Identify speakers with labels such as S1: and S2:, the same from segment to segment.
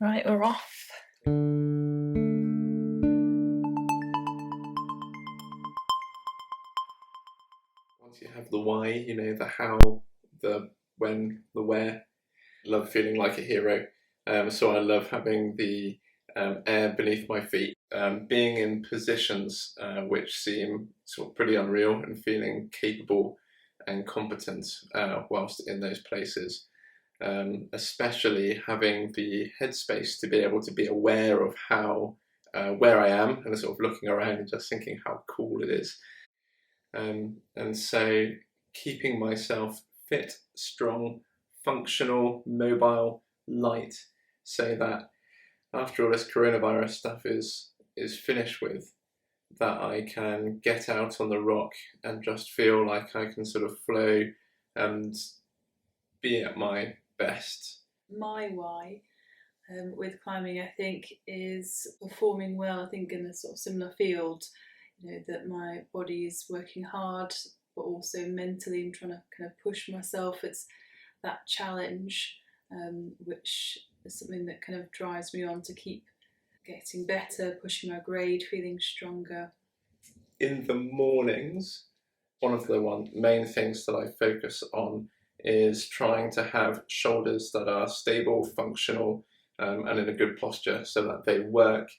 S1: Right, we're off.
S2: Once you have the why, you know, the how, the when, the where. Love feeling like a hero. So I love having the air beneath my feet, being in positions which seem sort of pretty unreal, and feeling capable and competent whilst in those places. Especially having the headspace to be able to be aware of how where I am, and sort of looking around and just thinking how cool it is. And so keeping myself fit, strong, functional, mobile, light, so that after all this coronavirus stuff is finished with, that I can get out on the rock and just feel like I can sort of flow and be at my best.
S1: My why with climbing, I think, is performing well. I think in a sort of similar field, you know, that my body is working hard, but also mentally I'm trying to kind of push myself. It's that challenge, which is something that kind of drives me on to keep getting better, pushing my grade, feeling stronger.
S2: In the mornings, one of the main things that I focus on is trying to have shoulders that are stable, functional, and in a good posture, so that they work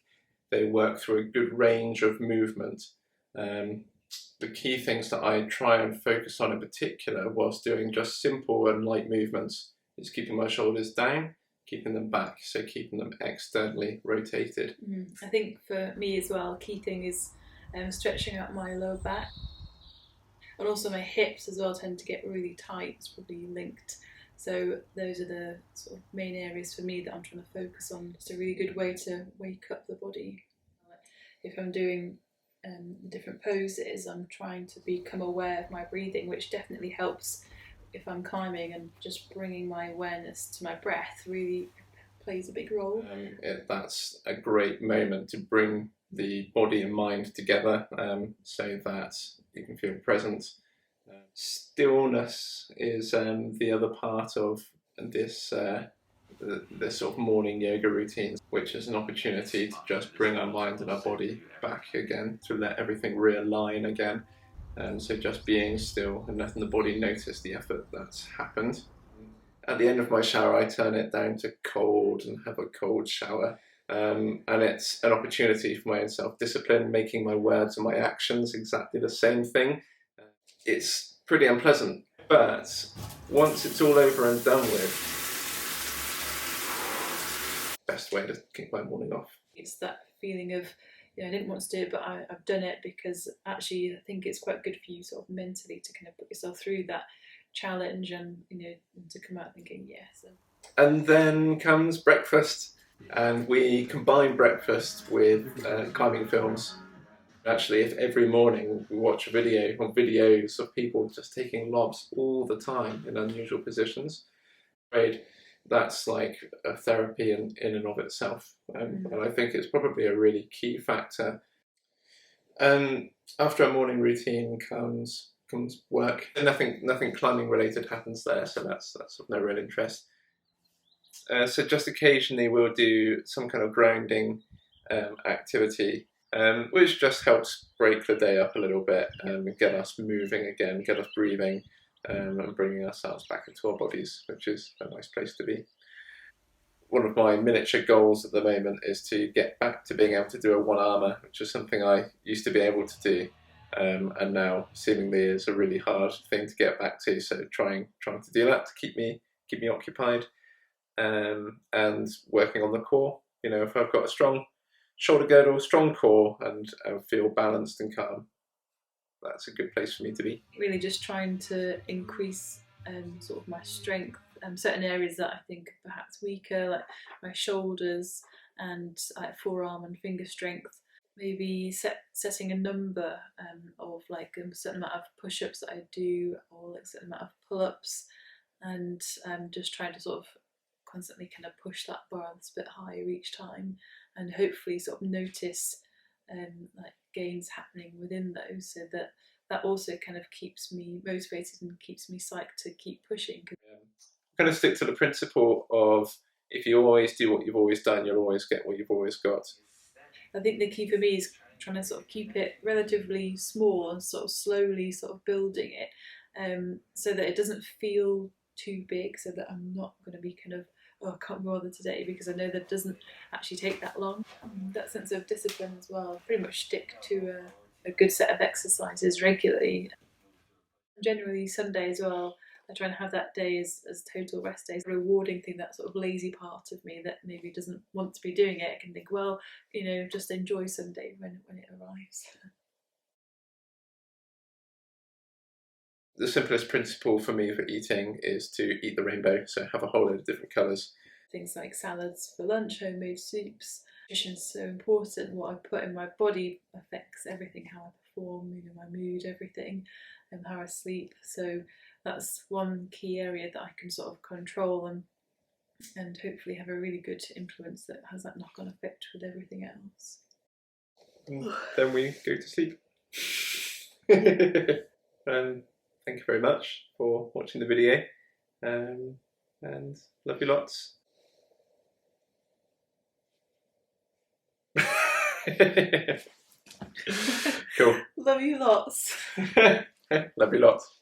S2: through a good range of movement. The key things that I try and focus on in particular, whilst doing just simple and light movements, is keeping my shoulders down, keeping them back, so keeping them externally rotated.
S1: I think for me as well, key thing is stretching out my lower back, and also my hips as well tend to get really tight. It's probably linked. So those are the sort of main areas for me that I'm trying to focus on. It's a really good way to wake up the body. If I'm doing different poses, I'm trying to become aware of my breathing, which definitely helps if I'm climbing, and just bringing my awareness to my breath really plays a big role.
S2: That's a great moment to bring the body and mind together, so that you can feel present. Stillness is the other part of this this sort of morning yoga routine, which is an opportunity to just bring our mind and our body back again, to let everything realign again. So just being still and letting the body notice the effort that's happened. At the end of my shower, I turn it down to cold and have a cold shower. And it's an opportunity for my own self-discipline, making my words and my actions exactly the same thing. It's pretty unpleasant, but once it's all over and done with, best way to kick my morning off.
S1: It's that feeling of, you know, I didn't want to do it, but I've done it, because actually I think it's quite good for you sort of mentally to kind of put yourself through that challenge, and, you know, to come out thinking yes.
S2: And then comes breakfast, and we combine breakfast with climbing films. Actually, if every morning we watch a video or videos of people just taking lobs all the time in unusual positions, that's like a therapy in and of itself. And I think it's probably a really key factor. After a morning routine comes work. And nothing climbing related happens there, so that's of no real interest. So just occasionally we'll do some kind of grounding activity, which just helps break the day up a little bit and get us moving again, get us breathing, and bringing ourselves back into our bodies, which is a nice place to be. One of my miniature goals at the moment is to get back to being able to do a one-armer, which is something I used to be able to do, and now seemingly is a really hard thing to get back to. So trying to do that to keep me occupied, and working on the core. You know, if I've got a strong shoulder girdle, strong core, and feel balanced and calm, that's a good place for me to be.
S1: Really just trying to increase sort of my strength, certain areas that I think are perhaps weaker, like my shoulders and like forearm and finger strength. Maybe setting a number of like a certain amount of push-ups that I do, or like a certain amount of pull-ups, and just trying to sort of constantly kind of push that bar a bit higher each time, and hopefully sort of notice like gains happening within those, so that also kind of keeps me motivated and keeps me psyched to keep pushing.
S2: Kind of stick to the principle of if you always do what you've always done, you'll always get what you've always got.
S1: I think the key for me is trying to sort of keep it relatively small and sort of slowly sort of building it, so that it doesn't feel too big, so that I'm not going to be kind of, oh, I can't bother today, because I know that doesn't actually take that long. That sense of discipline as well. I pretty much stick to a good set of exercises regularly. Generally Sunday as well, I try and have that day as total rest days. A rewarding thing, that sort of lazy part of me that maybe doesn't want to be doing it, I can think, well, you know, just enjoy Sunday when it arrives.
S2: The simplest principle for me for eating is to eat the rainbow, so have a whole load of different colours.
S1: Things like salads for lunch, homemade soups. Nutrition is so important. What I put in my body affects everything, how I perform, you know, my mood, everything, and how I sleep. So that's one key area that I can sort of control and hopefully have a really good influence that has that knock-on effect with everything else.
S2: Then we go to sleep. And thank you very much for watching the video, and love you lots. Cool.
S1: Love you lots.
S2: Love you lots.